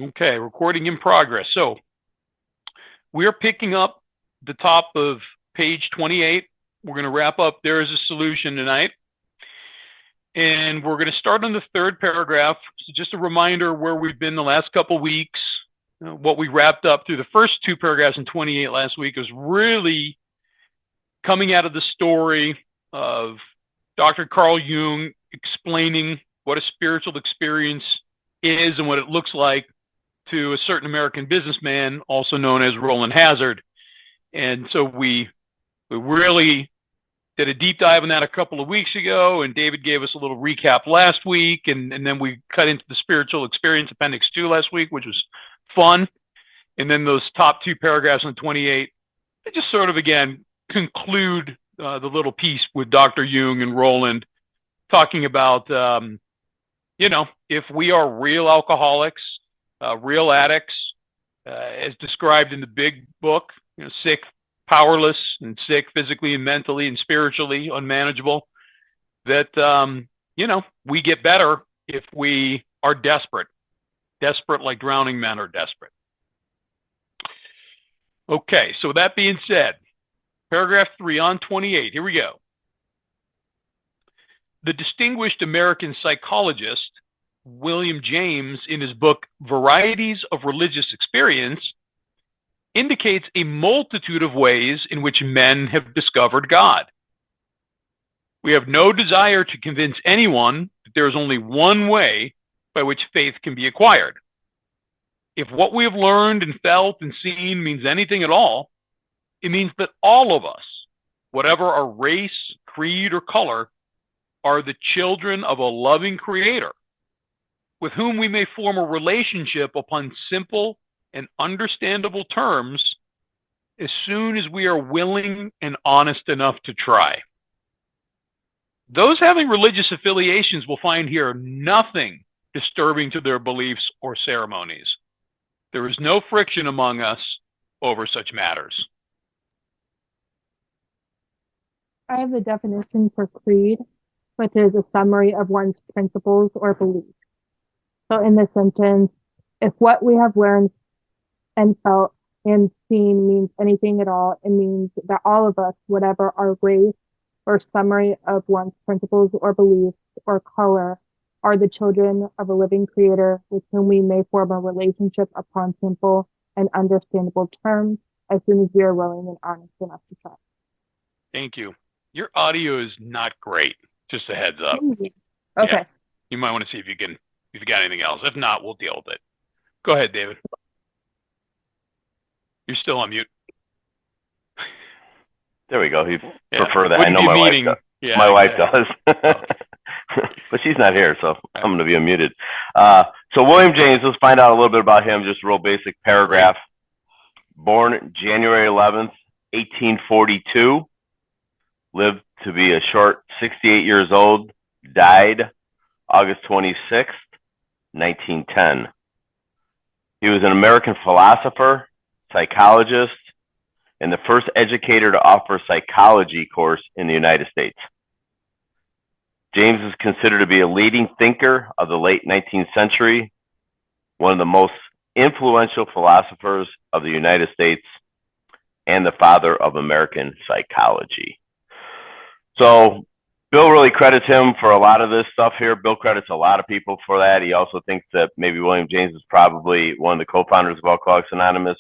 Okay, recording in progress. So we're picking up the top of page 28. We're going to wrap up There is a Solution tonight. And we're going to start on the third paragraph. So just a reminder where we've been the last couple weeks. What we wrapped up through the first two paragraphs in 28 last week is really coming out of the story of Dr. Carl Jung explaining what a spiritual experience is and what it looks like to a certain American businessman, also known as Roland Hazard. And so we really did a deep dive on that a couple of weeks ago, and David gave us a little recap last week, and then we cut into the spiritual experience appendix 2 last week, which was fun. And then those top two paragraphs on 28, they just sort of, again, conclude the little piece with Dr. Jung and Roland talking about, if we are real alcoholics, real addicts, as described in the big book, sick, powerless, and sick physically and mentally and spiritually, unmanageable, that, we get better if we are desperate. Desperate like drowning men are desperate. Okay, so with that being said, paragraph 3 on 28, here we go. The distinguished American psychologist, William James, in his book Varieties of Religious Experience, indicates a multitude of ways in which men have discovered God. We have no desire to convince anyone that there is only one way by which faith can be acquired. If what we have learned and felt and seen means anything at all, it means that all of us, whatever our race, creed, or color, are the children of a loving Creator, with whom we may form a relationship upon simple and understandable terms as soon as we are willing and honest enough to try. Those having religious affiliations will find here nothing disturbing to their beliefs or ceremonies. There is no friction among us over such matters. I have the definition for creed, which is a summary of one's principles or beliefs. So in this sentence, if what we have learned and felt and seen means anything at all, it means that all of us, whatever our race or summary of one's principles or beliefs or color, are the children of a living Creator with whom we may form a relationship upon simple and understandable terms as soon as we are willing and honest enough to try. Thank you. Your audio is not great. Just a heads up. Okay. Yeah. You might want to see if you got anything else. If not, we'll deal with it. Go ahead, David. You're still on mute. There we go. He prefer that. I know my wife does. Yeah, my wife does. But she's not here, so I'm going to be unmuted. So William James, let's find out a little bit about him, just a real basic paragraph. Born January 11th, 1842. Lived to be a short 68 years old. Died August 26th, 1910. He was an American philosopher, psychologist, and the first educator to offer a psychology course in the United States. James is considered to be a leading thinker of the late 19th century, one of the most influential philosophers of the United States, and the father of American psychology. So Bill really credits him for a lot of this stuff here. Bill credits a lot of people for that. He also thinks that maybe William James is probably one of the co-founders of Alcoholics Anonymous.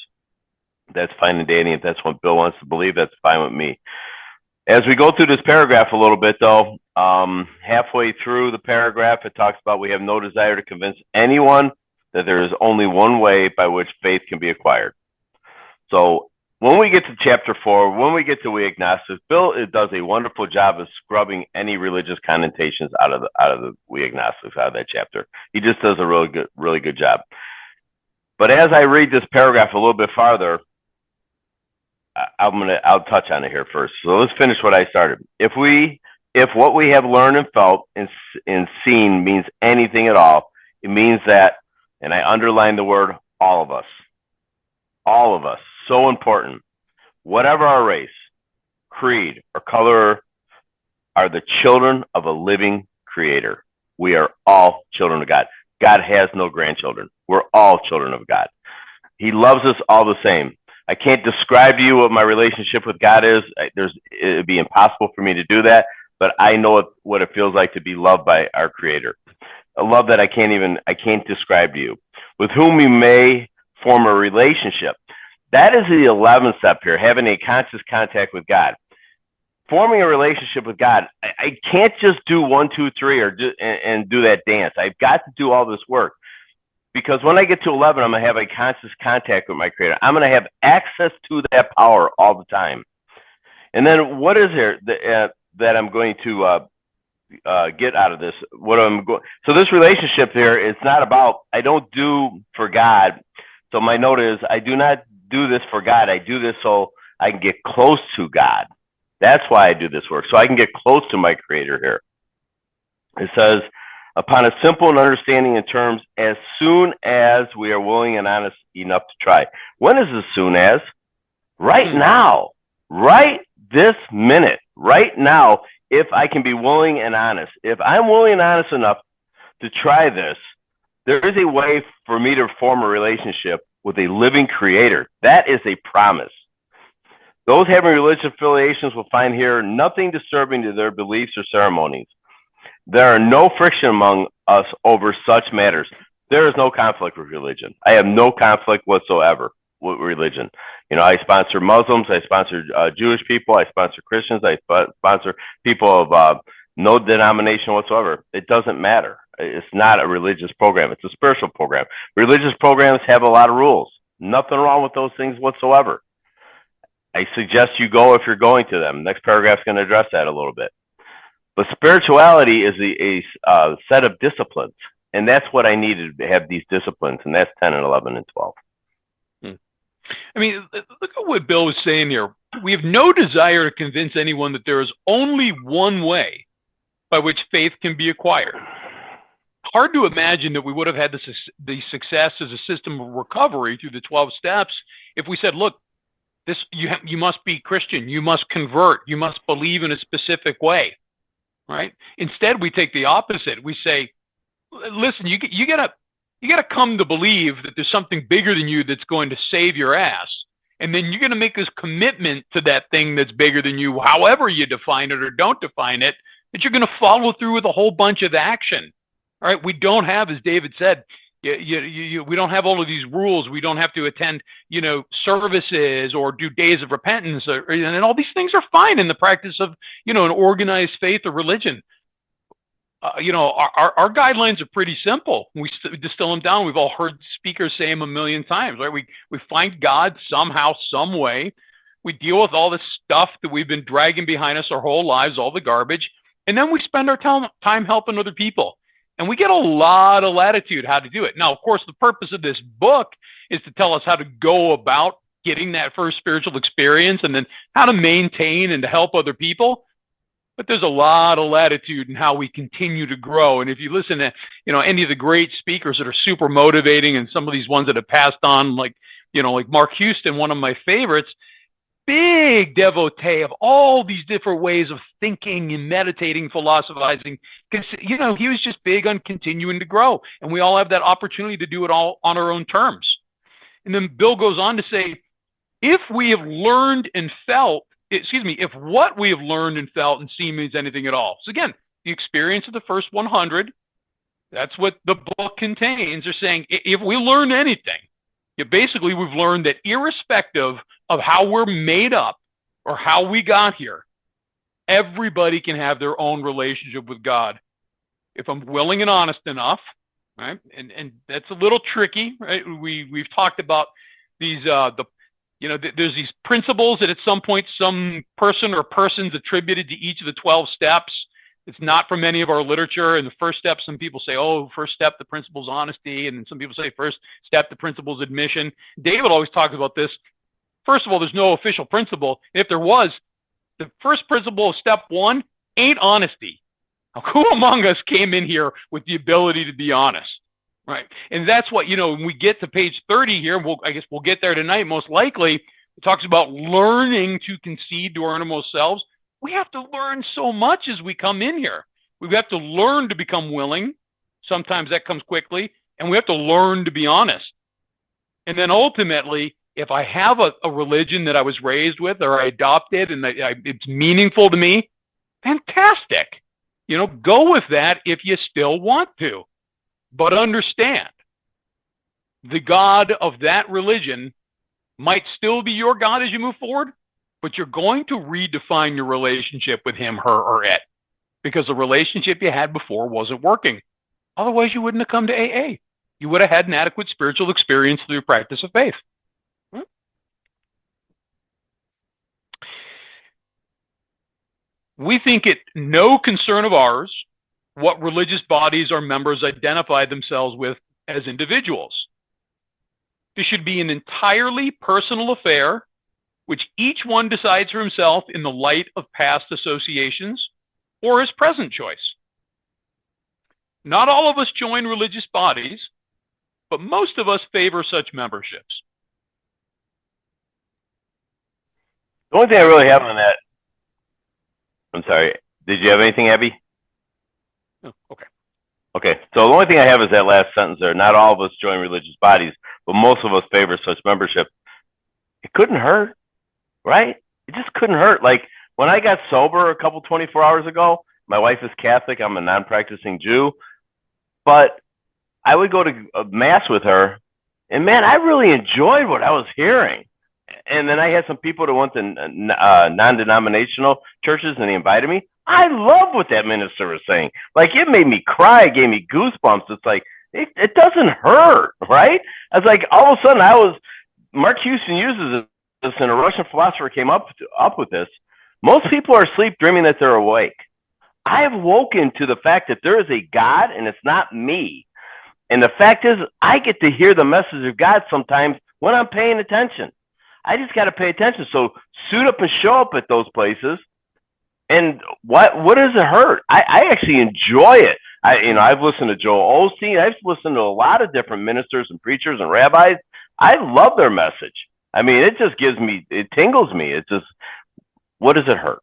That's fine and dandy. If that's what Bill wants to believe, that's fine with me. As we go through this paragraph a little bit, though, halfway through the paragraph, it talks about we have no desire to convince anyone that there is only one way by which faith can be acquired. So when we get to chapter 4, when we get to We Agnostics, Bill does a wonderful job of scrubbing any religious connotations out of the We Agnostics, out of that chapter. He just does a really good job. But as I read this paragraph a little bit farther, I'll touch on it here first. So let's finish what I started. If what we have learned and felt and seen means anything at all, it means that, and I underline the word all of us, so important, whatever our race, creed, or color, are the children of a living Creator. We are all children of God. God has no grandchildren. We're all children of God. He loves us all the same. I can't describe to you what my relationship with God is. It'd be impossible for me to do that, but I know what it feels like to be loved by our Creator. A love that I can't describe to you. With whom we may form a relationship. That is the 11th step here, having a conscious contact with God. Forming a relationship with God. I can't just do 1, 2, 3 and do that dance. I've got to do all this work. Because when I get to 11, I'm going to have a conscious contact with my Creator. I'm going to have access to that power all the time. And then what is there that I'm going to get out of this? So this relationship here, it's not about, I don't do for God. So my note is, I do not do this for God. I do this so I can get close to God. That's why I do this work, so I can get close to my Creator here. It says, upon a simple and understanding in terms, as soon as we are willing and honest enough to try. When is as soon as? Right now. Right this minute. Right now, if I can be willing and honest. If I'm willing and honest enough to try this, there is a way for me to form a relationship with a living Creator. That is a promise. Those having religious affiliations will find here nothing disturbing to their beliefs or ceremonies. There are no friction among us over such matters. There is no conflict with religion. I have no conflict whatsoever with religion. You know, I sponsor Muslims, I sponsor Jewish people, I sponsor Christians, I sponsor people of no denomination whatsoever. It doesn't matter. It's not a religious program. It's a spiritual program. Religious programs have a lot of rules. Nothing wrong with those things whatsoever. I suggest you go if you're going to them. Next paragraph's going to address that a little bit. But spirituality is a set of disciplines, and that's what I needed to have these disciplines, and that's 10 and 11 and 12. I mean, look at what Bill was saying here. We have no desire to convince anyone that there is only one way by which faith can be acquired. Hard to imagine that we would have had the success as a system of recovery through the 12 steps if we said, look, you must be Christian, you must convert, you must believe in a specific way, right? Instead, we take the opposite. We say, listen, you gotta come to believe that there's something bigger than you that's going to save your ass, and then you're going to make this commitment to that thing that's bigger than you, however you define it or don't define it, that you're going to follow through with a whole bunch of action. All right, we don't have, as David said, we don't have all of these rules. We don't have to attend, services or do days of repentance, and all these things are fine in the practice of, an organized faith or religion. Our guidelines are pretty simple. We distill them down. We've all heard speakers say them a million times, right? We find God somehow, some way. We deal with all this stuff that we've been dragging behind us our whole lives, all the garbage, and then we spend our time helping other people. And we get a lot of latitude how to do it. Now, of course, the purpose of this book is to tell us how to go about getting that first spiritual experience and then how to maintain and to help other people. But there's a lot of latitude in how we continue to grow. And if you listen to, any of the great speakers that are super motivating and some of these ones that have passed on, like Mark Houston, one of my favorites, big devotee of all these different ways of thinking and meditating, philosophizing, because, he was just big on continuing to grow. And we all have that opportunity to do it all on our own terms. And then Bill goes on to say, if we have learned and felt, if what we have learned and felt and seen means anything at all. So again, the experience of the first 100, that's what the book contains. They're saying, if we learn anything, basically we've learned that irrespective of how we're made up or how we got here, everybody can have their own relationship with God. If I'm willing and honest enough, right? And that's a little tricky, right? We've talked about these, there's these principles that at some point some person or persons attributed to each of the 12 steps. It's not from any of our literature. In the first step, some people say, first step, the principle is honesty. And then some people say first step, the principle is admission. David always talks about this. First of all, there's no official principle. If there was, the first principle of step 1 ain't honesty. Now, who among us came in here with the ability to be honest? Right. And that's what, when we get to page 30 here, I guess we'll get there tonight, most likely. It talks about learning to concede to our innermost selves. We have to learn so much as we come in here. We have to learn to become willing. Sometimes that comes quickly, and we have to learn to be honest. And then ultimately, if I have a religion that I was raised with or I adopted and it's meaningful to me, fantastic. Go with that if you still want to. But understand, the God of that religion might still be your God as you move forward, but you're going to redefine your relationship with him, her, or it, because the relationship you had before wasn't working. Otherwise, you wouldn't have come to AA. You would have had an adequate spiritual experience through the practice of faith. We think it no concern of ours what religious bodies our members identify themselves with as individuals. This should be an entirely personal affair, which each one decides for himself in the light of past associations or his present choice. Not all of us join religious bodies, but most of us favor such memberships. The only thing I really have on that, I'm sorry, did you have anything, Abby? Oh, okay. Okay, so the only thing I have is that last sentence there. Not all of us join religious bodies, but most of us favor such membership. It couldn't hurt, right? It just couldn't hurt. Like when I got sober a couple 24 hours ago, my wife is Catholic, I'm a non-practicing Jew, but I would go to a mass with her, and man, I really enjoyed what I was hearing. And then I had some people that went to non-denominational churches, and they invited me. I love what that minister was saying. Like, it made me cry, it gave me goosebumps. It's like, it doesn't hurt, right? I was like, all of a sudden, Mark Houston uses this, and a Russian philosopher came up with this. Most people are asleep dreaming that they're awake. I have woken to the fact that there is a God, and it's not me. And the fact is, I get to hear the message of God sometimes when I'm paying attention. I just got to pay attention. So suit up and show up at those places. And what does it hurt? I actually enjoy it. I've listened to Joel Osteen. I've listened to a lot of different ministers and preachers and rabbis. I love their message. I mean, it just it tingles me. It's just, what does it hurt?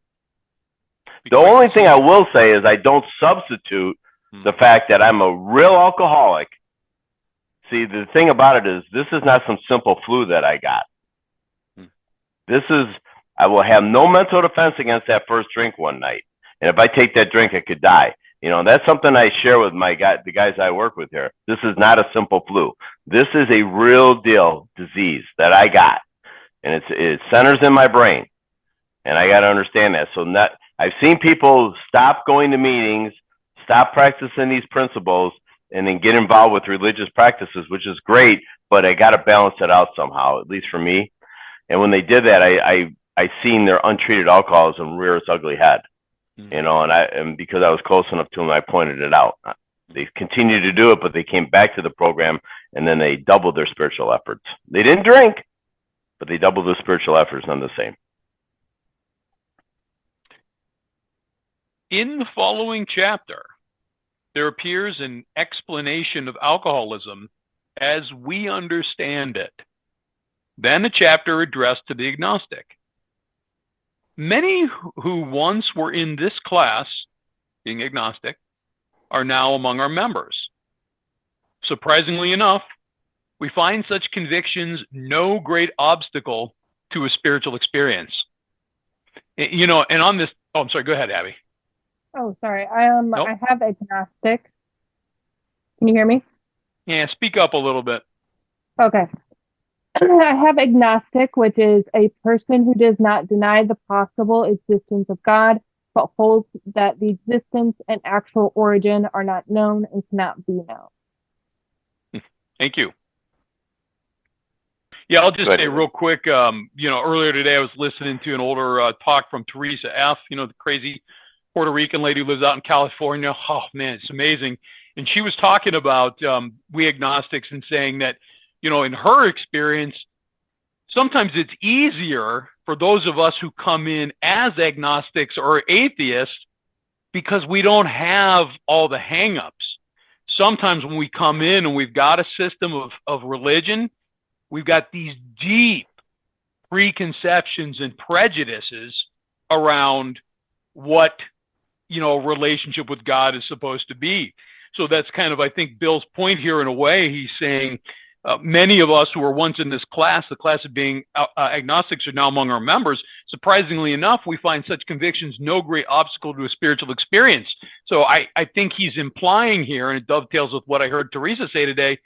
The only thing I will say is I don't substitute the fact that I'm a real alcoholic. See, the thing about it is, this is not some simple flu that I got. I will have no mental defense against that first drink one night. And if I take that drink, I could die. That's something I share with the guys I work with here. This is not a simple flu. This is a real deal disease that I got. And it centers in my brain. And I got to understand that. So I've seen people stop going to meetings, stop practicing these principles, and then get involved with religious practices, which is great, but I got to balance it out somehow, at least for me. And when they did that, I seen their untreated alcoholism rear its ugly head, and because I was close enough to them, I pointed it out. They continued to do it, but they came back to the program, and then they doubled their spiritual efforts. They didn't drink, but they doubled their spiritual efforts on the same. In the following chapter, there appears an explanation of alcoholism as we understand it. Then a chapter addressed to the agnostic. Many who once were in this class, being agnostic, are now among our members. Surprisingly enough, we find such convictions no great obstacle to a spiritual experience. And on this, I'm sorry, go ahead, Abby. Oh, sorry. Nope. I have agnostic. Can you hear me? Yeah, speak up a little bit. Okay. I have agnostic, which is a person who does not deny the possible existence of God, but holds that the existence and actual origin are not known and cannot be known. Thank you. Yeah, I'll just say real quick, earlier today I was listening to an older talk from Teresa F., the crazy Puerto Rican lady who lives out in California. Oh, man, it's amazing. And she was talking about we agnostics and saying that, in her experience, sometimes it's easier for those of us who come in as agnostics or atheists because we don't have all the hang-ups. Sometimes when we come in and we've got a system of religion, we've got these deep preconceptions and prejudices around what, a relationship with God is supposed to be. So that's kind of, I think, Bill's point here in a way. He's saying many of us who were once in this class, the class of being agnostics, are now among our members. Surprisingly enough, we find such convictions no great obstacle to a spiritual experience. So I think he's implying here, and it dovetails with what I heard Teresa say today,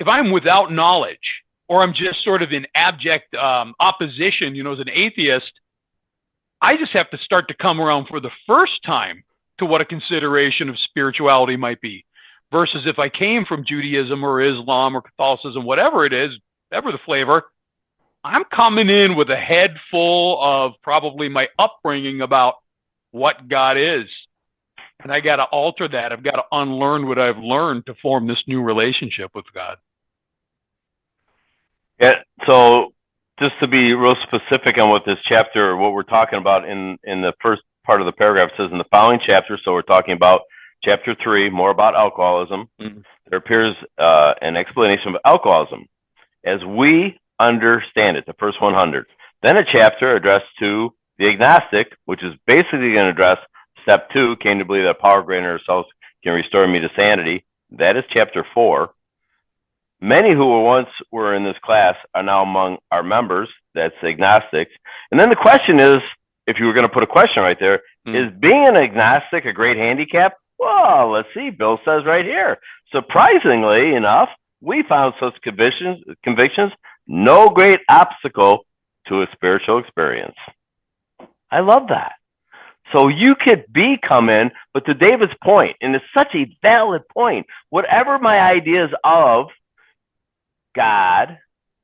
if I'm without knowledge, or I'm just sort of in abject opposition, as an atheist, I just have to start to come around for the first time to what a consideration of spirituality might be. Versus if I came from Judaism or Islam or Catholicism, whatever it is, whatever the flavor, I'm coming in with a head full of probably my upbringing about what God is. And I got to alter that. I've got to unlearn what I've learned to form this new relationship with God. Yeah, so just to be real specific on what this chapter, what we're talking about in the first part of the paragraph, says in the following chapter, so we're talking about Chapter 3, more about alcoholism. Mm-hmm. There appears an explanation of alcoholism as we understand it, the first 100. Then a chapter addressed to the agnostic, which is basically going to address step 2, came to believe that power greater than ourselves can restore me to sanity. That is chapter 4. Many who once were in this class are now among our members. That's agnostics. And then the question is, if you were going to put a question right there, is being an agnostic a great handicap? Well, let's see. Bill says right here, surprisingly enough, we found such convictions no great obstacle to a spiritual experience. I love that. So you could come in, but to David's point, and it's such a valid point, whatever my ideas of God,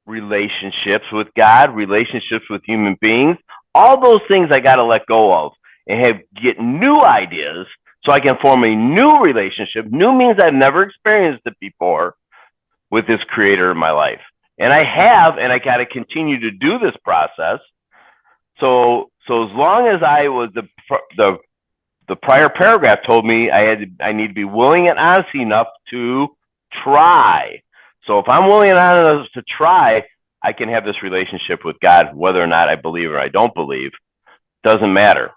relationships with God, relationships with human beings, all those things I got to let go of and get new ideas so I can form a new relationship. New means I've never experienced it before with this creator in my life. And I have, and I got to continue to do this process. So as long as I was the prior paragraph told me I need to be willing and honest enough to try. So if I'm willing and honest enough to try, I can have this relationship with God, whether or not I believe or I don't believe. Doesn't matter.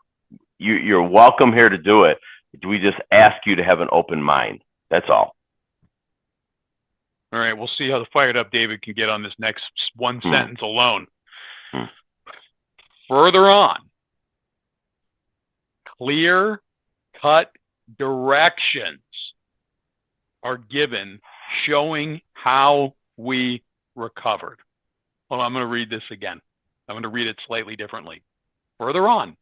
You're welcome here to do it. We just ask you to have an open mind. That's all. All right. We'll see how the fired up David can get on this next one sentence alone. Further on, clear-cut directions are given showing how we recovered. Well, I'm going to read this again. I'm going to read it slightly differently. Further on,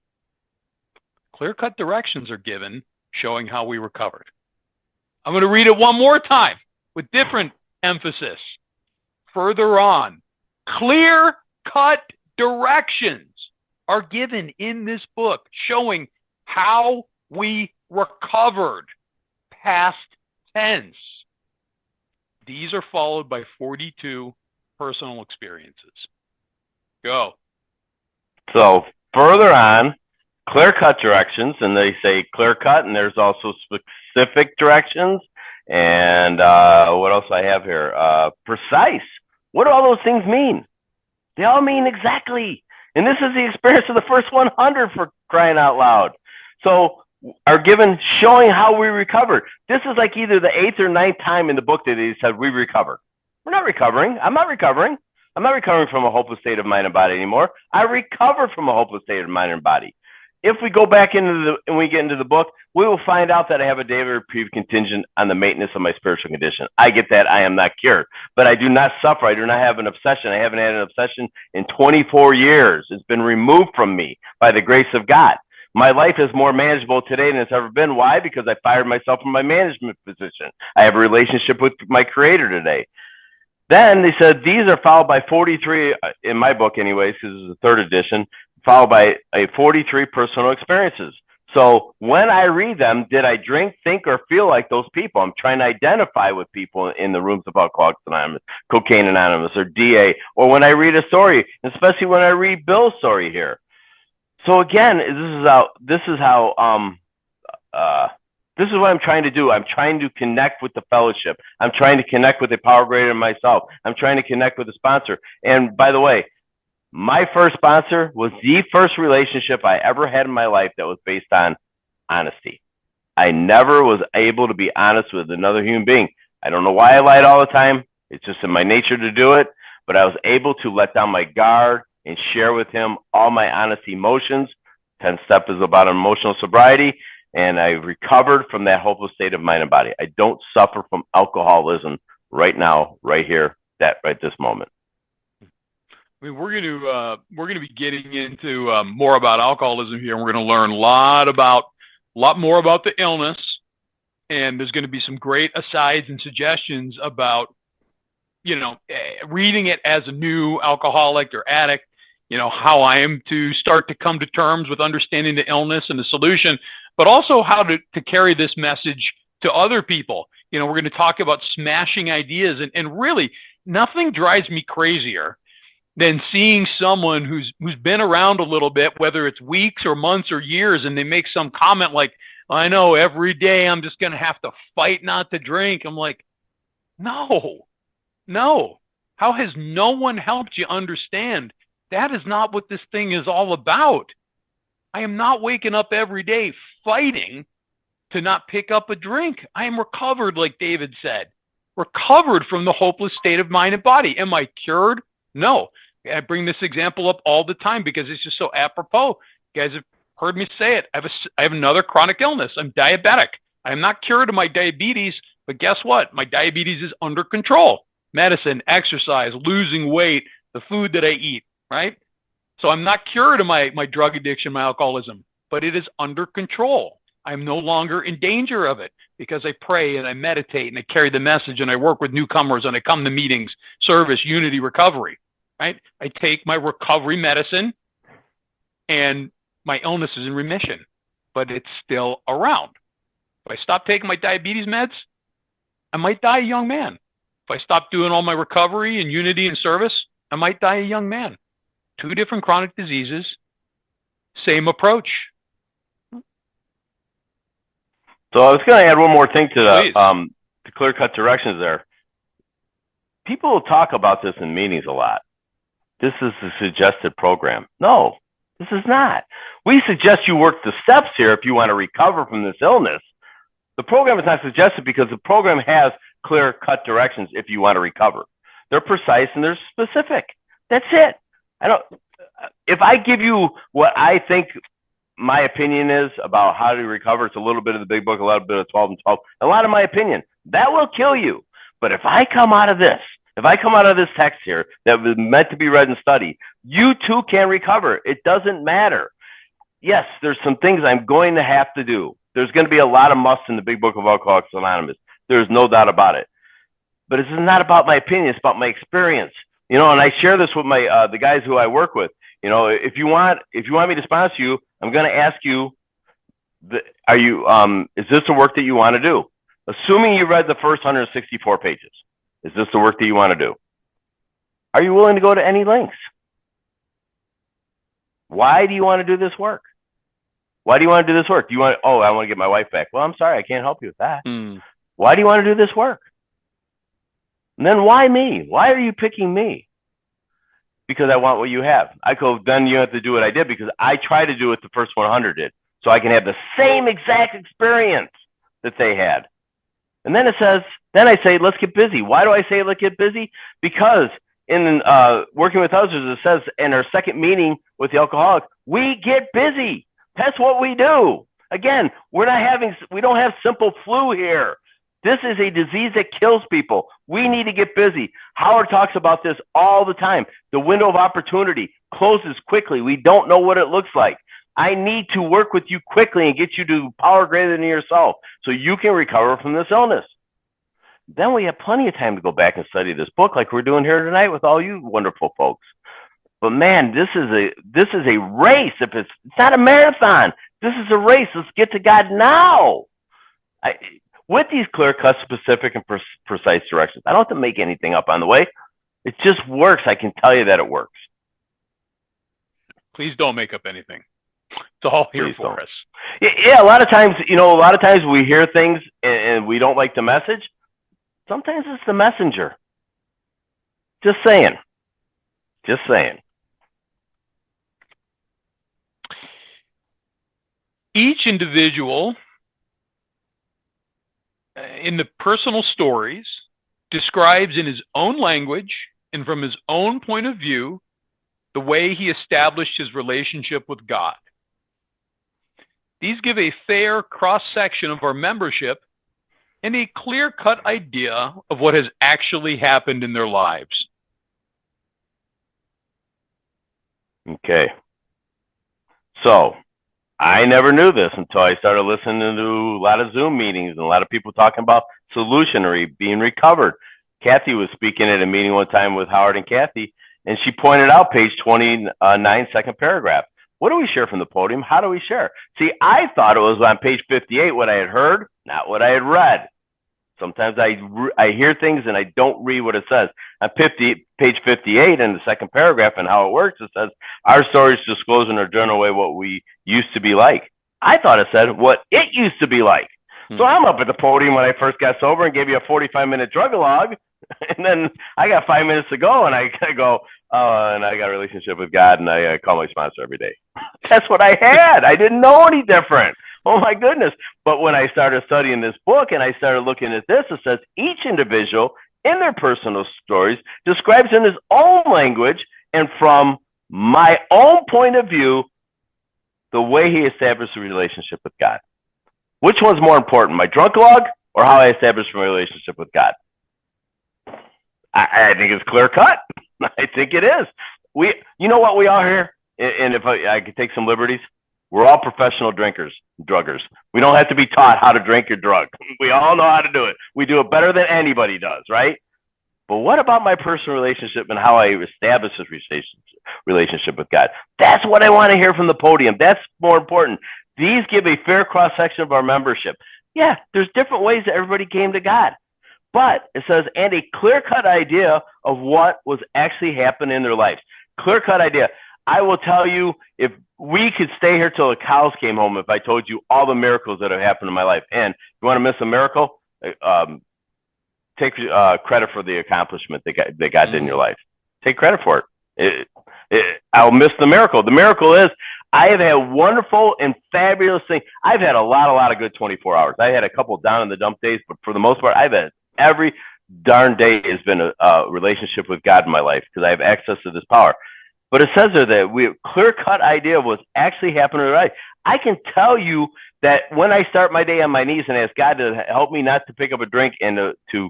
clear-cut directions are given showing how we recovered. I'm going to read it one more time with different emphasis. Further on, clear-cut directions are given in this book showing how we recovered, past tense. These are followed by 42 personal experiences. Go. So further on, clear-cut directions, and they say clear-cut, and there's also specific directions. And what else I have here? Precise. What do all those things mean? They all mean exactly. And this is the experience of the first 100, for crying out loud. So are given showing how we recovered. This is like either the 8th or 9th time in the book that he said we recover. We're not recovering. I'm not recovering. I'm not recovering from a hopeless state of mind and body anymore. I recovered from a hopeless state of mind and body. If we go back and we get into the book, we will find out that I have a David reprieve contingent on the maintenance of my spiritual condition. I get that. I am not cured, but I do not suffer. I do not have an obsession. I haven't had an obsession in 24 years. It's been removed from me by the grace of God. My life is more manageable today than it's ever been. Why? Because I fired myself from my management position. I have a relationship with my creator today. Then they said these are followed by 43, in my book anyways, because this is the 3rd edition, followed by 43 personal experiences. So when I read them, did I drink, think, or feel like those people? I'm trying to identify with people in the rooms of Alcoholics Anonymous, Cocaine Anonymous, or DA, or when I read a story, especially when I read Bill's story here. So again, this is what I'm trying to do. I'm trying to connect with the fellowship. I'm trying to connect with a power greater than myself. I'm trying to connect with a sponsor. And by the way, my first sponsor was the first relationship I ever had in my life that was based on honesty. I never was able to be honest with another human being. I don't know why I lied all the time. It's just in my nature to do it. But I was able to let down my guard and share with him all my honest emotions. 10th step is about emotional sobriety. And I recovered from that hopeless state of mind and body. I don't suffer from alcoholism right now, right here, right this moment. I mean, we're going to be getting into more about alcoholism here, and we're going to learn a lot more about the illness. And there's going to be some great asides and suggestions about, reading it as a new alcoholic or addict, how I am to start to come to terms with understanding the illness and the solution, but also how to carry this message to other people. We're going to talk about smashing ideas, and really nothing drives me crazier than seeing someone who's been around a little bit, whether it's weeks or months or years, and they make some comment like, I know every day I'm just going to have to fight not to drink. I'm like, no. How has no one helped you understand that is not what this thing is all about? I am not waking up every day fighting to not pick up a drink. I am recovered, like David said, recovered from the hopeless state of mind and body. Am I cured? No. I bring this example up all the time because it's just so apropos. You guys have heard me say it. I have another chronic illness. I'm diabetic. I am not cured of my diabetes, but guess what? My diabetes is under control. Medicine, exercise, losing weight, the food that I eat, right? So I'm not cured of my drug addiction, my alcoholism, but it is under control. I'm no longer in danger of it because I pray and I meditate and I carry the message and I work with newcomers and I come to meetings, service, unity, recovery, right? I take my recovery medicine and my illness is in remission, but it's still around. If I stop taking my diabetes meds, I might die a young man. If I stop doing all my recovery and unity and service, I might die a young man. 2 different chronic diseases, same approach. So I was going to add one more thing to the clear-cut directions there. People talk about this in meetings a lot. This is a suggested program. No, this is not. We suggest you work the steps here if you want to recover from this illness. The program is not suggested because the program has clear-cut directions if you want to recover. They're precise and they're specific. That's it. If I give you what I think my opinion is about how to recover, it's a little bit of the big book, a little bit of 12 and 12, a lot of my opinion. That will kill you. But if I come out of this text here that was meant to be read and studied, you too can recover. It doesn't matter. Yes, there's some things I'm going to have to do. There's going to be a lot of must in the big book of Alcoholics Anonymous. There's no doubt about it. But this is not about my opinion. It's about my experience. And I share this with my the guys who I work with. If you want me to sponsor you, I'm going to ask you, is this the work that you want to do? Assuming you read the first 164 pages, is this the work that you want to do? Are you willing to go to any lengths? Why do you want to do this work? Why do you want to do this work? I want to get my wife back. Well, I'm sorry, I can't help you with that. Why do you want to do this work? And then why me? Why are you picking me? Because I want what you have. Then you have to do what I did because I try to do what the first 100 did. So I can have the same exact experience that they had. And then I say, let's get busy. Why do I say let's get busy? Because in working with others, it says in our second meeting with the alcoholic, we get busy. That's what we do. Again, we don't have simple flu here. This is a disease that kills people. We need to get busy. Howard talks about this all the time. The window of opportunity closes quickly. We don't know what it looks like. I need to work with you quickly and get you to power greater than yourself so you can recover from this illness. Then we have plenty of time to go back and study this book like we're doing here tonight with all you wonderful folks. But man, this is a race. It's not a marathon. This is a race. Let's get to God now. With these clear-cut, specific, and precise directions. I don't have to make anything up on the way. It just works. I can tell you that it works. Please don't make up anything. It's all here for us. Yeah, a lot of times we hear things and we don't like the message. Sometimes it's the messenger. Just saying. Each individual in the personal stories, describes in his own language and from his own point of view the way he established his relationship with God. These give a fair cross-section of our membership and a clear-cut idea of what has actually happened in their lives. Okay. So, I never knew this until I started listening to a lot of Zoom meetings and a lot of people talking about solutionary, being recovered. Kathy was speaking at a meeting one time with Howard and Kathy, and she pointed out page 29, second paragraph. What do we share from the podium? How do we share? See, I thought it was on page 58 what I had heard, not what I had read. Sometimes I hear things and I don't read what it says. On page 58 in the second paragraph and how it works, it says, our stories disclose in our journal way what we used to be like. I thought it said what it used to be like. So I'm up at the podium when I first got sober and gave you a 45-minute drug log. And then I got 5 minutes to go and I go, oh, and I got a relationship with God and I call my sponsor every day. That's what I had. I didn't know any different. Oh my goodness. But when I started studying this book and I started looking at this, it says each individual in their personal stories describes in his own language and from my own point of view, the way he established a relationship with God. Which one's more important, my drunk log or how I established my relationship with God? I think it's clear cut. I think it is. You know what we all hear? And if I could take some liberties, we're all professional drinkers, druggers. We don't have to be taught how to drink or drug. We all know how to do it. We do it better than anybody does, right? But what about my personal relationship and how I establish this relationship with God? That's what I want to hear from the podium. That's more important. These give a fair cross-section of our membership. Yeah, there's different ways that everybody came to God. But it says, and a clear-cut idea of what was actually happening in their lives. Clear-cut idea. I will tell you, if we could stay here till the cows came home, if I told you all the miracles that have happened in my life. And you want to miss a miracle? Take credit for the accomplishment that God did in your life. Take credit for it. I'll miss the miracle. The miracle is I have had wonderful and fabulous things. I've had a lot of good 24 hours. I had a couple down in the dump days, but for the most part, I've had every darn day has been a relationship with God in my life because I have access to this power. But it says there that we have a clear-cut idea of what's actually happening in life. I can tell you that when I start my day on my knees and ask God to help me not to pick up a drink and to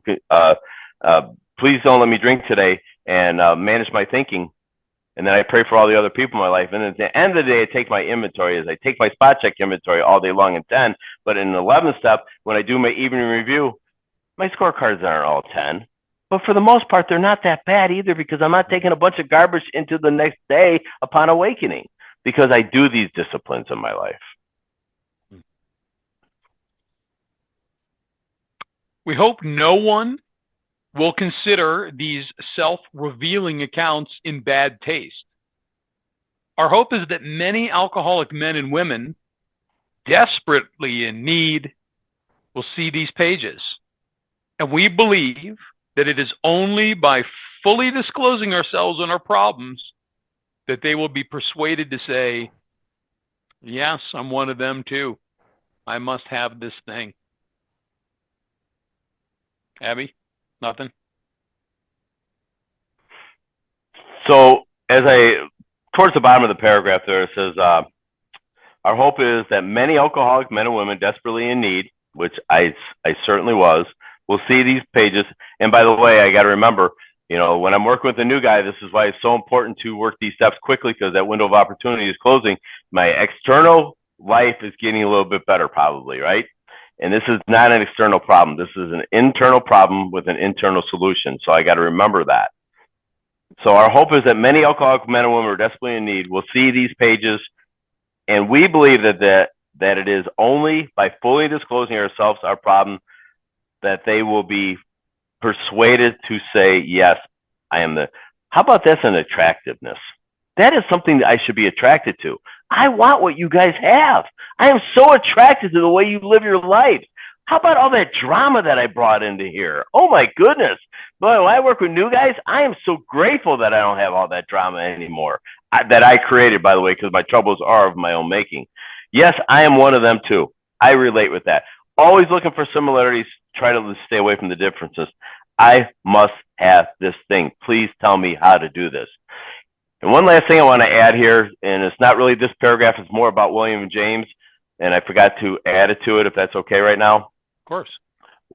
please don't let me drink today and manage my thinking, and then I pray for all the other people in my life. And at the end of the day, I take my inventory as I take my spot check inventory all day long in 10. But in the 11th step, when I do my evening review, my scorecards aren't all 10. But for the most part, they're not that bad either because I'm not taking a bunch of garbage into the next day upon awakening because I do these disciplines in my life. We hope no one will consider these self-revealing accounts in bad taste. Our hope is that many alcoholic men and women desperately in need will see these pages. And we believe that it is only by fully disclosing ourselves and our problems that they will be persuaded to say, yes, I'm one of them too. I must have this thing. Abby, nothing? So towards the bottom of the paragraph there, it says, our hope is that many alcoholic men and women desperately in need, which I certainly was, will see these pages. And by the way, I got to remember, when I'm working with a new guy, this is why it's so important to work these steps quickly because that window of opportunity is closing. My external life is getting a little bit better probably, right? And this is not an external problem. This is an internal problem with an internal solution. So I got to remember that. So our hope is that many alcoholic men and women who are desperately in need will see these pages. And we believe that it is only by fully disclosing ourselves, our problem, that they will be persuaded to say, yes, I am how about this an attractiveness? That is something that I should be attracted to. I want what you guys have. I am so attracted to the way you live your life. How about all that drama that I brought into here? Oh my goodness. Boy, when I work with new guys, I am so grateful that I don't have all that drama anymore. That I created, by the way, because my troubles are of my own making. Yes, I am one of them too. I relate with that. Always looking for similarities try to stay away from the differences. I must have this thing. Please tell me how to do this. And one last thing I want to add here, and it's not really this paragraph, it's more about William James, and I forgot to add it to it, if that's okay right now. Of course.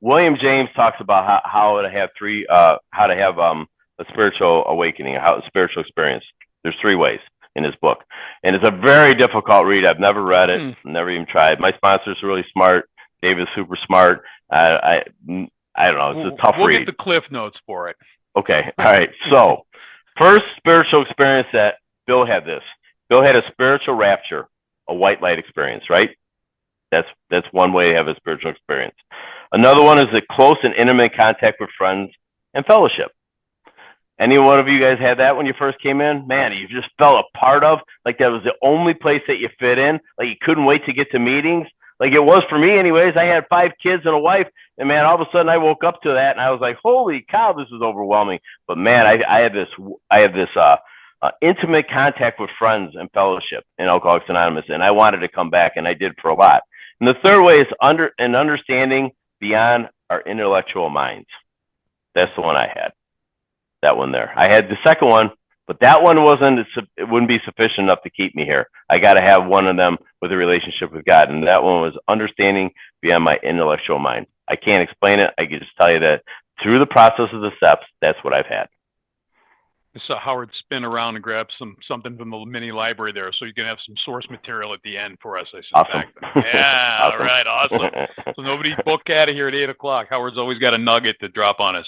William James talks about how to have a spiritual awakening, a spiritual experience. There's 3 ways in his book, and it's a very difficult read. I've never read it, never even tried. My sponsor's really smart. Dave is super smart. I don't know. It's a tough read. We'll get the cliff notes for it. Okay. All right. So, first spiritual experience that Bill had this. Bill had a spiritual rapture, a white light experience, right? That's one way to have a spiritual experience. Another one is a close and intimate contact with friends and fellowship. Any one of you guys had that when you first came in? Man, you just felt a part of, like that was the only place that you fit in. Like you couldn't wait to get to meetings. Like it was for me anyways. I had 5 kids and a wife, and man, all of a sudden I woke up to that and I was like, holy cow, this is overwhelming. But man, I had this intimate contact with friends and fellowship in Alcoholics Anonymous, and I wanted to come back, and I did for a lot. And the third way is understanding beyond our intellectual minds. That's the one I had. That one there. I had the second one, but that one it wouldn't be sufficient enough to keep me here. I got to have one of them with a relationship with God. And that one was understanding beyond my intellectual mind. I can't explain it. I can just tell you that through the process of the steps, that's what I've had. So Howard, spin around and grab something from the mini library there, so you can have some source material at the end for us. I suspect. Awesome. Yeah, awesome. All right, awesome. So nobody book out of here at 8:00. Howard's always got a nugget to drop on us.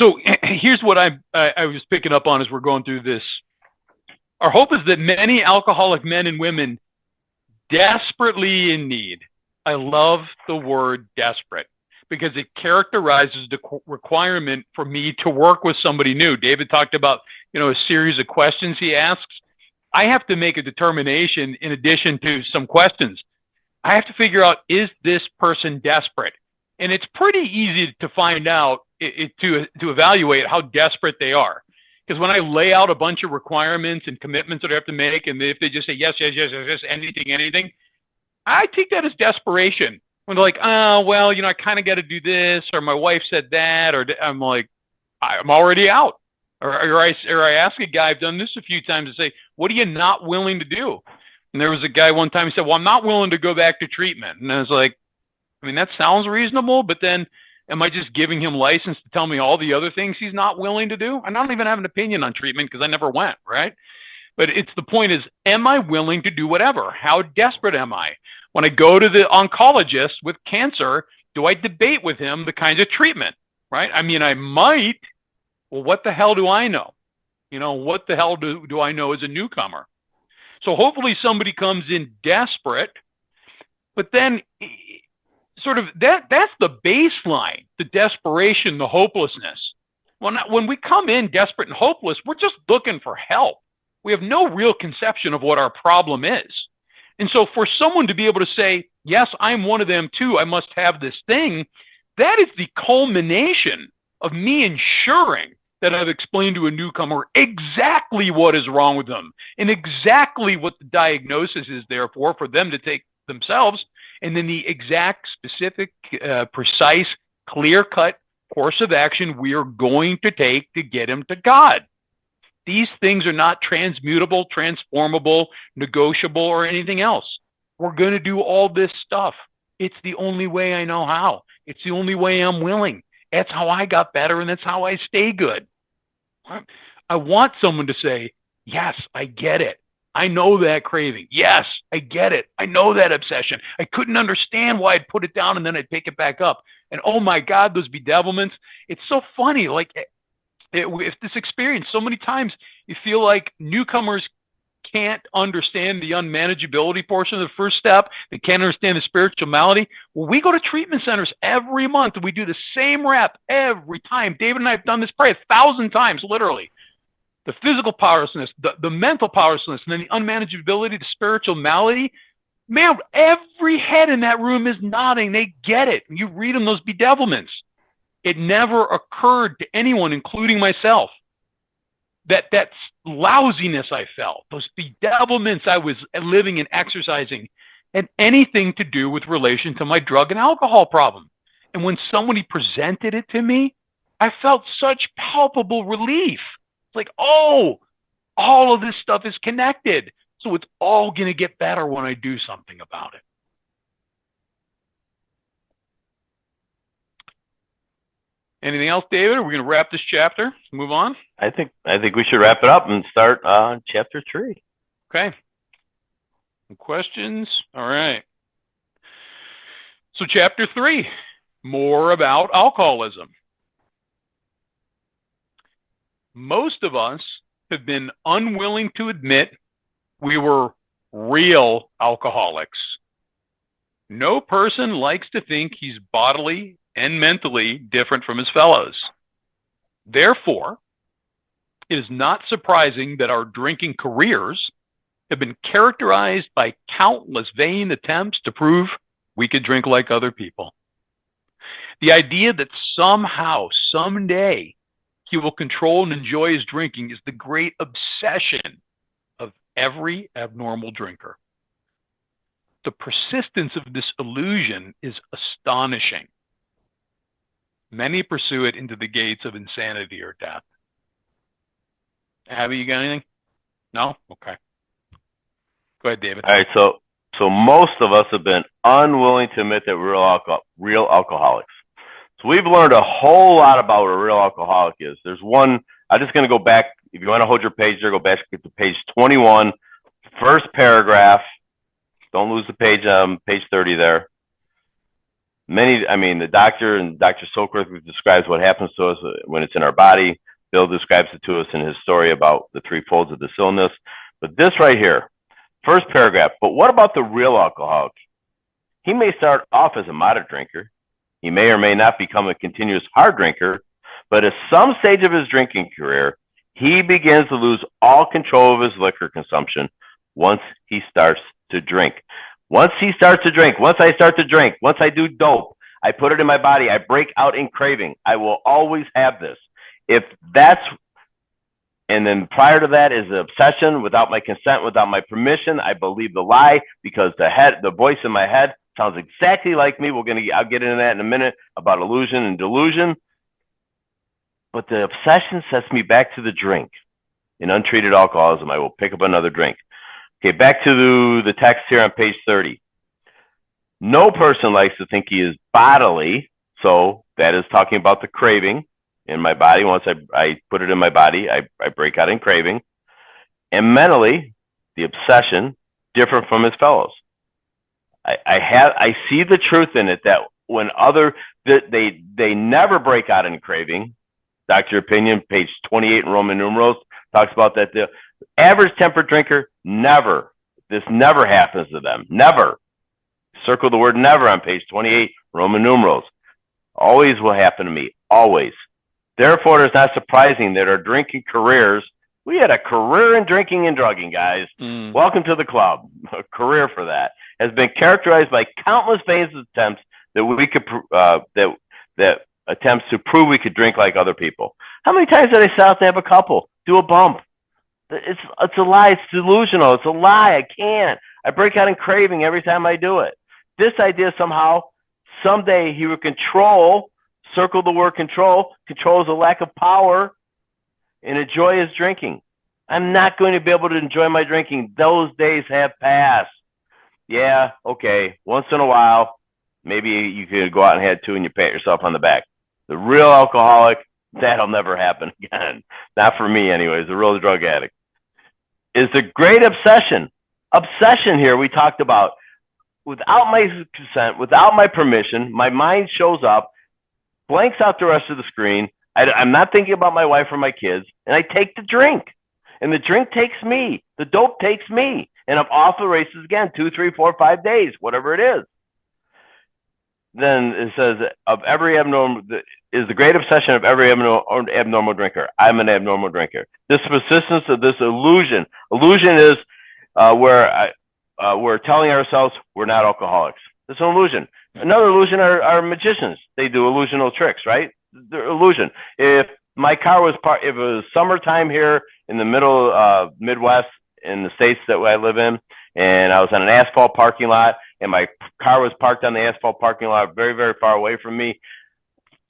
So here's what I was picking up on as we're going through this. Our hope is that many alcoholic men and women desperately in need. I love the word desperate, because it characterizes the requirement for me to work with somebody new. David talked about, a series of questions he asks. I have to make a determination in addition to some questions. I have to figure out, is this person desperate? And it's pretty easy to find out, to evaluate how desperate they are. Because when I lay out a bunch of requirements and commitments that I have to make, and if they just say yes, anything, I take that as desperation. When they're like, oh, well, I kind of got to do this, or my wife said that, or I'm like, I'm already out. Or I ask a guy, I've done this a few times, to say, what are you not willing to do? And there was a guy one time, he said, well, I'm not willing to go back to treatment. And I was like, that sounds reasonable, but then am I just giving him license to tell me all the other things he's not willing to do? I don't even have an opinion on treatment because I never went, right? But the point is, am I willing to do whatever? How desperate am I? When I go to the oncologist with cancer, do I debate with him the kinds of treatment, right? I might. Well, what the hell do I know? What the hell do I know as a newcomer? So hopefully somebody comes in desperate, but then sort of that's the baseline, the desperation, the hopelessness. When we come in desperate and hopeless, we're just looking for help. We have no real conception of what our problem is. And so for someone to be able to say, yes, I'm one of them too, I must have this thing, that is the culmination of me ensuring that I've explained to a newcomer exactly what is wrong with them and exactly what the diagnosis is there for them to take themselves, and then the exact, specific, precise, clear-cut course of action we are going to take to get him to God. These things are not transmutable, transformable, negotiable, or anything else. We're going to do all this stuff. It's the only way I know how. It's the only way I'm willing. That's how I got better, and that's how I stay good. I want someone to say, yes, I get it. I know that craving. Yes, I get it. I know that obsession. I couldn't understand why I'd put it down and then I'd pick it back up. And oh my God, those bedevilments. It's so funny. Like, if this experience, so many times you feel like newcomers can't understand the unmanageability portion of the first step. They can't understand the spiritual malady. Well, we go to treatment centers every month and we do the same rep every time. David and I have done this probably 1,000 times, literally. The physical powerlessness, the mental powerlessness, and then the unmanageability, the spiritual malady. Man, every head in that room is nodding. They get it. You read them, those bedevilments. It never occurred to anyone, including myself, that lousiness I felt, those bedevilments I was living and exercising, had anything to do with relation to my drug and alcohol problem. And when somebody presented it to me, I felt such palpable relief. It's like, oh, all of this stuff is connected. So it's all going to get better when I do something about it. Anything else, David? Are we going to wrap this chapter? Move on? I think we should wrap it up and start chapter 3. Okay. Questions? All right. So chapter 3, more about alcoholism. Most of us have been unwilling to admit we were real alcoholics. No person likes to think he's bodily and mentally different from his fellows. Therefore, it is not surprising that our drinking careers have been characterized by countless vain attempts to prove we could drink like other people. The idea that somehow, someday, he will control and enjoy his drinking is the great obsession of every abnormal drinker. The persistence of this illusion is astonishing. Many pursue it into the gates of insanity or death. Abby, you got anything? No? Okay. Go ahead, David. All right, so most of us have been unwilling to admit that we're real alcoholics. So we've learned a whole lot about what a real alcoholic is. There's one, I'm just going to go back. If you want to hold your page there, go back to page 21, first paragraph. Don't lose the page, page 30 there. The doctor and Dr. Sokrat describes what happens to us when it's in our body. Bill describes it to us in his story about the 3 folds of this illness. But this right here, first paragraph, but what about the real alcoholic? He may start off as a moderate drinker. He may or may not become a continuous hard drinker, but at some stage of his drinking career, he begins to lose all control of his liquor consumption once he starts to drink. Once he starts to drink, once I start to drink, once I do dope, I put it in my body, I break out in craving. I will always have this. And then prior to that is the obsession, without my consent, without my permission, I believe the lie because the voice in my head sounds exactly like me. I'll get into that in a minute about illusion and delusion. But the obsession sets me back to the drink. In untreated alcoholism, I will pick up another drink. Okay, back to the text here on page 30. No person likes to think he is bodily, so that is talking about the craving in my body. Once I put it in my body, I break out in craving. And mentally, the obsession, different from his fellows. I see the truth in it that when they never break out in craving. Dr. Opinion, page 28 in Roman numerals, talks about that the average temperate drinker this never happens to them. Never. Circle the word never on page 28, Roman numerals. Always will happen to me. Always. Therefore, it's not surprising that our drinking careers, we had a career in drinking and drugging, guys. Welcome to the club. A career for that. Has been characterized by countless vain attempts that we could, that attempts to prove we could drink like other people. How many times did I set out to have a couple? Do a bump. It's a lie. It's delusional. It's a lie. I can't. I break out in craving every time I do it. This idea somehow, someday he would control, circle the word control, controls a lack of power, and enjoy his drinking. I'm not going to be able to enjoy my drinking. Those days have passed. Yeah, okay. Once in a while, maybe you could go out and have 2 and you pat yourself on the back. The real alcoholic, that'll never happen again. Not for me anyways, the real drug addict. Is the great obsession. Obsession here we talked about. Without my consent, without my permission, my mind shows up, blanks out the rest of the screen. I'm not thinking about my wife or my kids, and I take the drink. And the drink takes me. The dope takes me. And I'm off the races again, 2, 3, 4, 5 days, whatever it is. Then it says, is the great obsession of every abnormal drinker. I'm an abnormal drinker. This persistence of this illusion. Illusion is where we're telling ourselves we're not alcoholics. It's an illusion. Another illusion are magicians. They do illusional tricks, right? They're illusion. If my car was if it was summertime here in the middle Midwest in the states that I live in, and I was on an asphalt parking lot, and my car was parked on the asphalt parking lot very, very far away from me.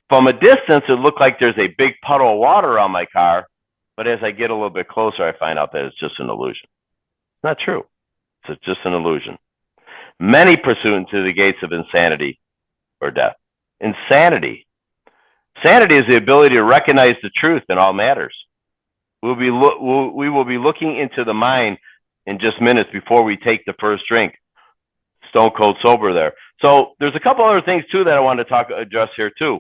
From a distance, it looked like there's a big puddle of water on my car, but as I get a little bit closer, I find out that it's just an illusion. It's not true. It's just an illusion. Many pursue into the gates of insanity or death. Insanity. Sanity is the ability to recognize the truth in all matters. We will be looking into the mind in just minutes before we take the first drink. Stone cold sober there. So there's a couple other things too that I want to address here too.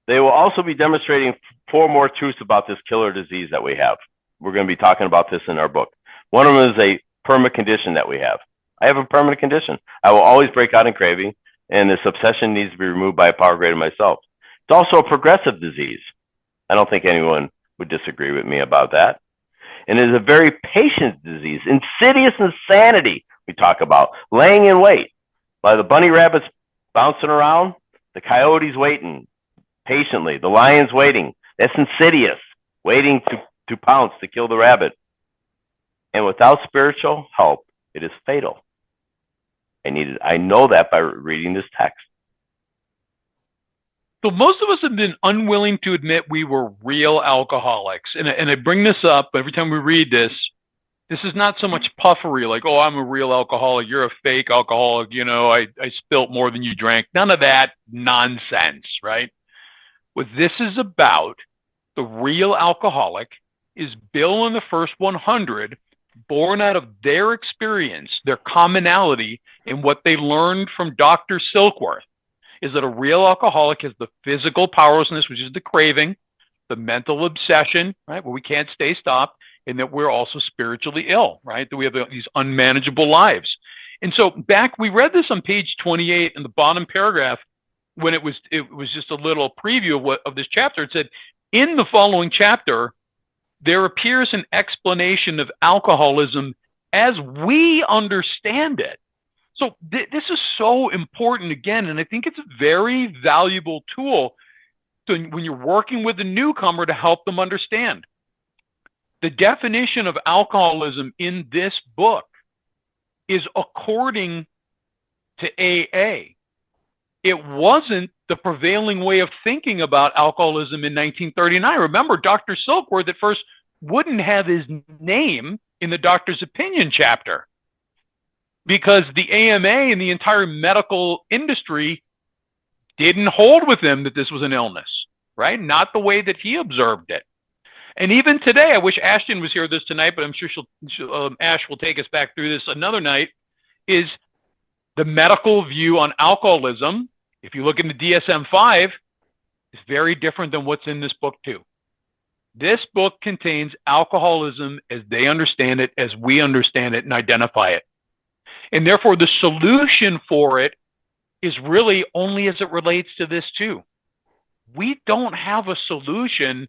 They will also be demonstrating 4 more truths about this killer disease that we have. We're going to be talking about this in our book. One of them is a permanent condition that we have. I have a permanent condition. I will always break out in craving, and this obsession needs to be removed by a power greater than myself. It's also a progressive disease. I don't think anyone would disagree with me about that. And it is a very patient disease. Insidious insanity we talk about. Laying in wait. By the bunny rabbits bouncing around, the coyotes waiting patiently, the lion's waiting. That's insidious. Waiting to pounce, to kill the rabbit. And without spiritual help, it is fatal. I know that by reading this text. So most of us have been unwilling to admit we were real alcoholics. And I bring this up every time we read this. This is not so much puffery, like, oh, I'm a real alcoholic, you're a fake alcoholic, you know, I spilt more than you drank. None of that nonsense, right? What this is about, the real alcoholic, is Bill and the first 100, born out of their experience, their commonality in what they learned from Dr. Silkworth, is that a real alcoholic has the physical powerlessness, which is the craving, the mental obsession, right, where we can't stay stopped, and that we're also spiritually ill, right, that we have these unmanageable lives. And so we read this on page 28 in the bottom paragraph when it was just a little preview of this chapter. It said, in the following chapter, there appears an explanation of alcoholism as we understand it. So this is so important again, and I think it's a very valuable tool when you're working with a newcomer to help them understand. The definition of alcoholism in this book is according to AA. It wasn't the prevailing way of thinking about alcoholism in 1939. Remember, Dr. Silkworth at first wouldn't have his name in the doctor's opinion chapter because the AMA and the entire medical industry didn't hold with him that this was an illness, right? Not the way that he observed it. And even today, I wish Ashton was here this tonight, but I'm sure Ash will take us back through this another night, is the medical view on alcoholism. If you look into DSM-5, is very different than what's in this book too. This book contains alcoholism as they understand it, as we understand it and identify it. And therefore, the solution for it is really only as it relates to this too. We don't have a solution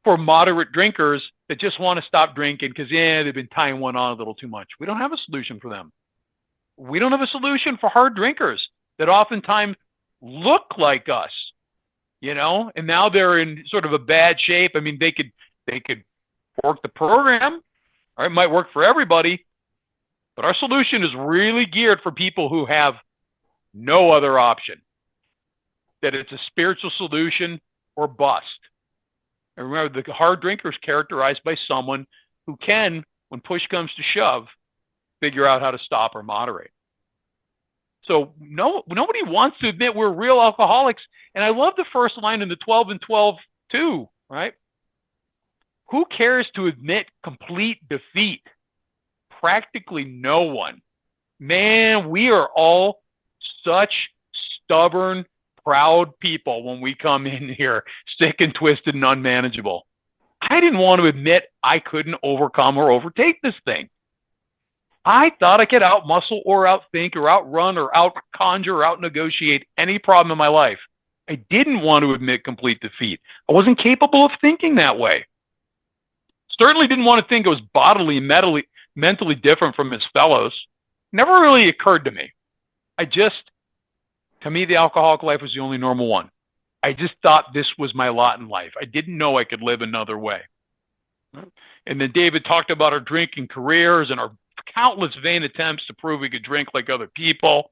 for moderate drinkers that just want to stop drinking because, they've been tying one on a little too much. We don't have a solution for them. We don't have a solution for hard drinkers that oftentimes look like us, you know, and now they're in sort of a bad shape. I mean, they could work the program, or it might work for everybody, but our solution is really geared for people who have no other option, that it's a spiritual solution or bust. And remember, the hard drinker is characterized by someone who can, when push comes to shove, figure out how to stop or moderate. So nobody wants to admit we're real alcoholics. And I love the first line in the 12 and 12 too, right? Who cares to admit complete defeat? Practically no one. Man, we are all such stubborn, proud people when we come in here, sick and twisted and unmanageable. I didn't want to admit I couldn't overcome or overtake this thing. I thought I could out-muscle or out-think or out-run or out-conjure or out-negotiate any problem in my life. I didn't want to admit complete defeat. I wasn't capable of thinking that way. Certainly didn't want to think I was bodily, mentally different from his fellows. Never really occurred to me. To me, the alcoholic life was the only normal one. I just thought this was my lot in life. I didn't know I could live another way. And then David talked about our drinking careers and our countless vain attempts to prove he could drink like other people.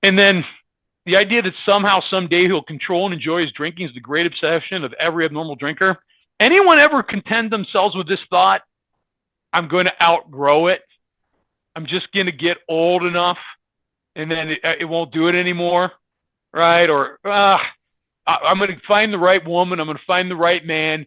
And then the idea that somehow, someday, he'll control and enjoy his drinking is the great obsession of every abnormal drinker. Anyone ever contend themselves with this thought? I'm going to outgrow it. I'm just going to get old enough, and then it won't do it anymore, right? Or I'm going to find the right woman. I'm going to find the right man.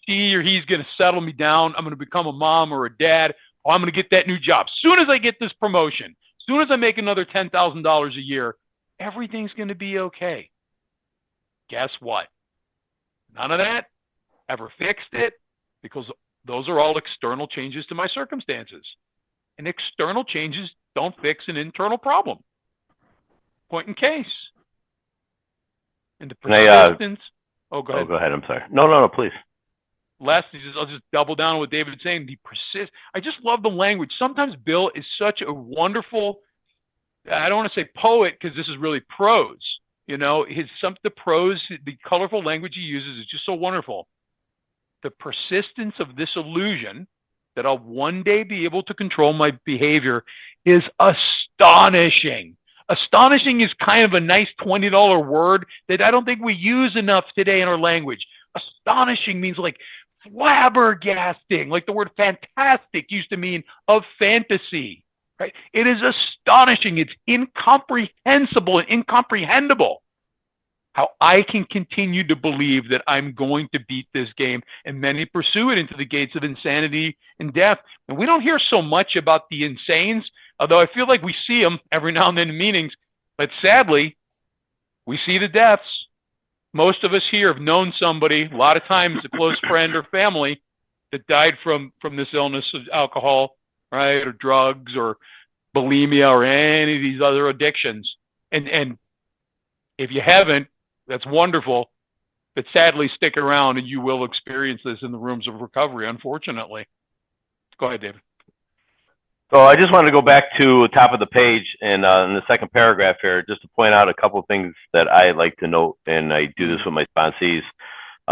She or he's going to settle me down. I'm going to become a mom or a dad. Oh, I'm going to get that new job. As soon as I get this promotion, as soon as I make another $10,000 a year, everything's going to be okay. Guess what? None of that ever fixed it, because those are all external changes to my circumstances. And external changes don't fix an internal problem. Point in case. And the persistence. Go ahead. Go ahead. I'm sorry. No, please. Last, I'll just double down on what David is saying. I just love the language. Sometimes Bill is such a wonderful, I don't want to say poet, because this is really prose. You know, the prose, the colorful language he uses is just so wonderful. The persistence of this illusion that I'll one day be able to control my behavior is astonishing. Astonishing is kind of a nice $20 word that I don't think we use enough today in our language. Astonishing means like flabbergasting, like the word fantastic used to mean of fantasy, right? It is astonishing. It's incomprehensible and incomprehensible how I can continue to believe that I'm going to beat this game, and many pursue it into the gates of insanity and death. And we don't hear so much about the insanes, although I feel like we see them every now and then in meetings, but sadly, we see the deaths. Most of us here have known somebody, a lot of times a close friend or family, that died from this illness of alcohol, right, or drugs, or bulimia, or any of these other addictions. And if you haven't, that's wonderful, but sadly stick around and you will experience this in the rooms of recovery, unfortunately. Go ahead, David. So I just wanted to go back to the top of the page and in the second paragraph here, just to point out a couple of things that I like to note, and I do this with my sponsees.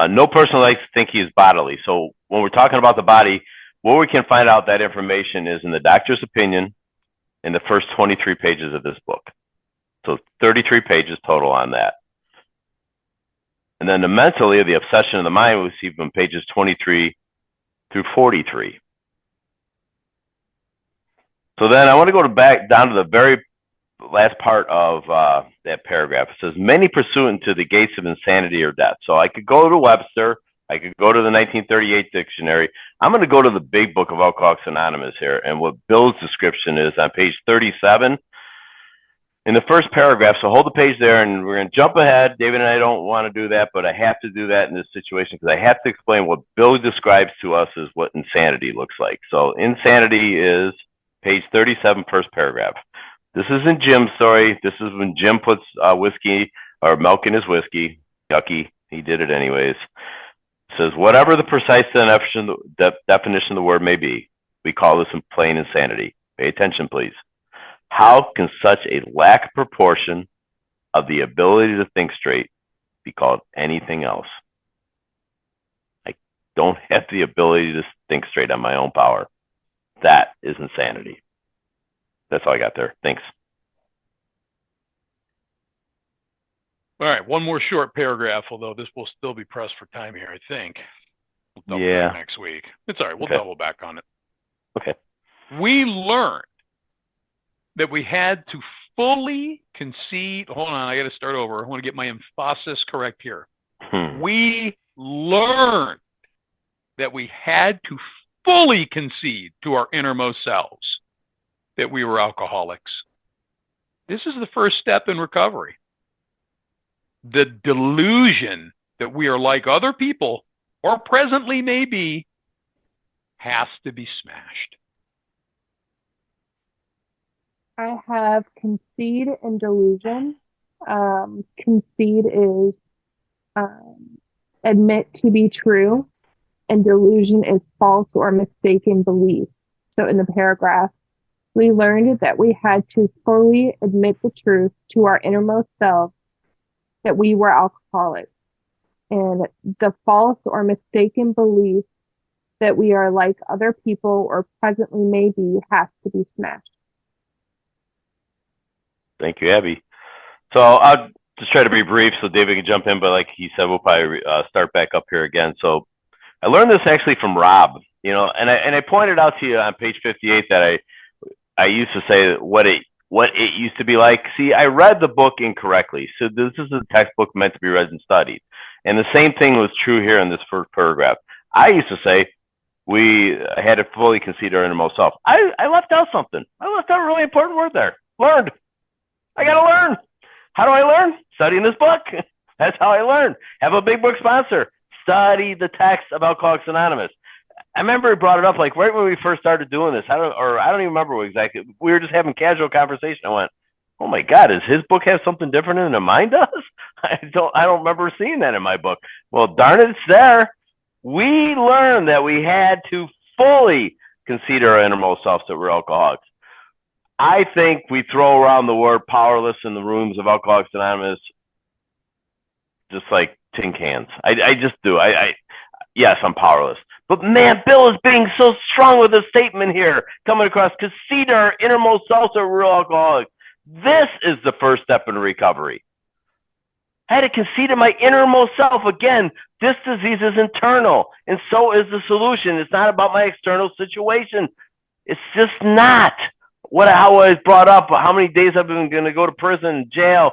No person likes to think he is bodily. So when we're talking about the body, where we can find out that information is in the doctor's opinion in the first 23 pages of this book. So 33 pages total on that. And then the mentally, the obsession of the mind, we see from pages 23 through 43. So then I want to go back down to the very last part of that paragraph. It says, many pursuant to the gates of insanity or death. So I could go to Webster. I could go to the 1938 dictionary. I'm going to go to the big book of Alcoholics Anonymous here. And what Bill's description is on page 37 in the first paragraph. So hold the page there, and we're going to jump ahead. David and I don't want to do that, but I have to do that in this situation because I have to explain what Bill describes to us as what insanity looks like. So insanity is page 37, first paragraph. This isn't Jim's story. This is when Jim puts whiskey or milk in his whiskey. Yucky. He did it anyways. It says, whatever the precise definition of the word may be, we call this in plain insanity. Pay attention, please. How can such a lack of proportion of the ability to think straight be called anything else? I don't have the ability to think straight on my own power. That is insanity. That's all I got there. Thanks. All right, one more short paragraph, although this will still be pressed for time here, I think. We'll double back next week. It's all right. We'll double back on it. Okay. We learned that we had to fully concede. Hold on, I got to start over. I want to get my emphasis correct here. We learned that we had to fully concede to our innermost selves that we were alcoholics. This is the first step in recovery. The delusion that we are like other people, or presently may be, has to be smashed. I have concede and delusion. Concede is admit to be true, and delusion is false or mistaken belief. So in the paragraph, we learned that we had to fully admit the truth to our innermost selves that we were alcoholics. And the false or mistaken belief that we are like other people or presently may be has to be smashed. Thank you, Abby. So I'll just try to be brief so David can jump in, but like he said, we'll probably start back up here again. So I learned this actually from Rob, and I pointed out to you on page 58 that I used to say what it used to be like. See, I read the book incorrectly. So this is a textbook meant to be read and studied. And the same thing was true here in this first paragraph. I used to say we had to fully concede our innermost self. I left out something. I left out a really important word there. Learned. I got to learn. How do I learn? Studying this book. That's how I learn. Have a big book sponsor. Study the text of Alcoholics Anonymous. I remember he brought it up like right when we first started doing this. I don't even remember what exactly. We were just having casual conversation. I went, "Oh my God, does his book have something different than mine does?" I don't remember seeing that in my book. Well, darn it, it's there. We learned that we had to fully concede our innermost selves that we're alcoholics. I think we throw around the word powerless in the rooms of Alcoholics Anonymous just like tin cans. I just do. Yes, I'm powerless. But man, Bill is being so strong with a statement here, coming across, concede our innermost selves are real alcoholics. This is the first step in recovery. I had to concede to my innermost self. Again, this disease is internal, and so is the solution. It's not about my external situation. It's just not. How I was brought up, how many days I've been going to go to prison, jail,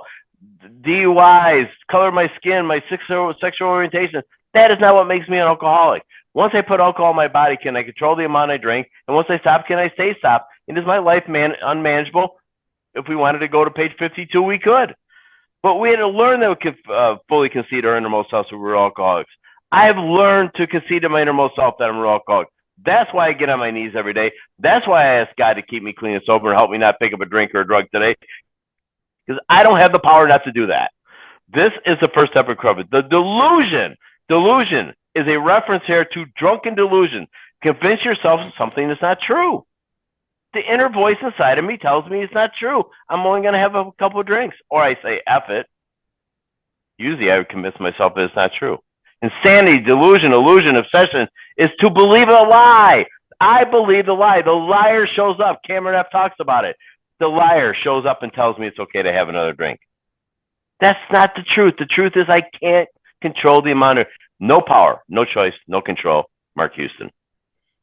DUIs, color of my skin, my sexual orientation. That is not what makes me an alcoholic. Once I put alcohol in my body, can I control the amount I drink? And once I stop, can I stay stopped? And is my life unmanageable? If we wanted to go to page 52, we could. But we had to learn that we could fully concede our innermost self so we're alcoholics. I have learned to concede to my innermost self that I'm an alcoholic. That's why I get on my knees every day. That's why I ask God to keep me clean and sober and help me not pick up a drink or a drug today. Because I don't have the power not to do that. This is the first step of recovery. The delusion is a reference here to drunken delusion. Convince yourself of something that's not true. The inner voice inside of me tells me it's not true. I'm only going to have a couple of drinks. Or I say, F it. Usually I would convince myself that it's not true. Insanity, delusion, illusion, obsession is to believe a lie. I believe the lie. The liar shows up. Cameron F. talks about it. The liar shows up and tells me it's okay to have another drink. That's not the truth. The truth is I can't control the amount of, no power, no choice, no control. Mark Houston.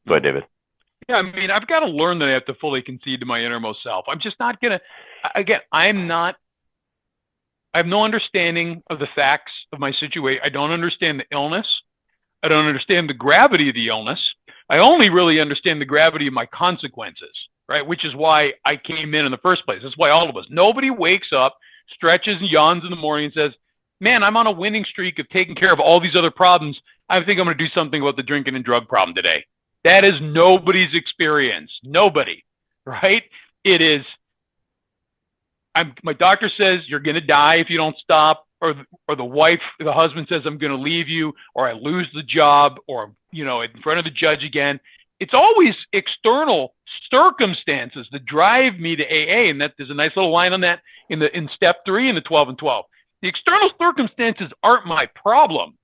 Go ahead, David. Yeah, I mean, I've got to learn that I have to fully concede to my innermost self. I'm just not going to, again, I have no understanding of the facts of my situation. I don't understand the illness. I don't understand the gravity of the illness. I only really understand the gravity of my consequences, right? Which is why I came in the first place. That's why all of us, nobody wakes up, stretches and yawns in the morning and says, man, I'm on a winning streak of taking care of all these other problems. I think I'm going to do something about the drinking and drug problem today. That is nobody's experience. Nobody, right? It is, my doctor says you're going to die if you don't stop, or the husband says I'm going to leave you, or I lose the job, or, in front of the judge again. It's always external circumstances that drive me to AA. And that there's a nice little line on that in step 3 in the 12 and 12. The external circumstances aren't my problem,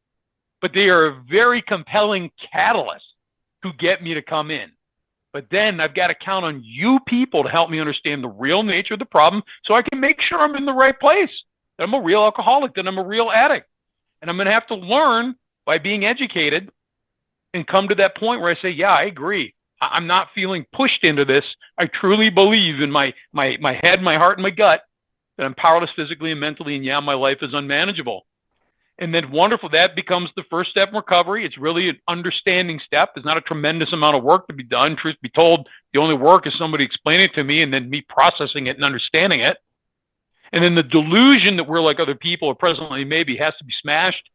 but they are a very compelling catalyst to get me to come in. But then I've got to count on you people to help me understand the real nature of the problem so I can make sure I'm in the right place, that I'm a real alcoholic, that I'm a real addict. And I'm going to have to learn by being educated and come to that point where I say, yeah, I agree. I'm not feeling pushed into this. I truly believe in my head, my heart, and my gut that I'm powerless physically and mentally, and yeah, my life is unmanageable. And then wonderful, that becomes the first step in recovery. It's really an understanding step. There's not a tremendous amount of work to be done. Truth be told, the only work is somebody explaining it to me and then me processing it and understanding it. And then the delusion that we're like other people or presently maybe has to be smashed.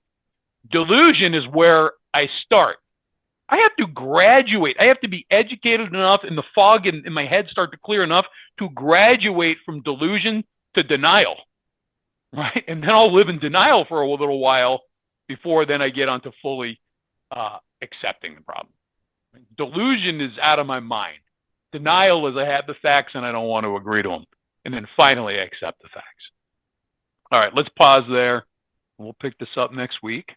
Delusion is where I start. I have to graduate. I have to be educated enough and the fog in my head start to clear enough to graduate from delusion to denial. Right? And then I'll live in denial for a little while before then I get onto fully accepting the problem. Delusion is out of my mind. Denial is I have the facts and I don't want to agree to them. And then finally I accept the facts. All right, let's pause there. We'll pick this up next week.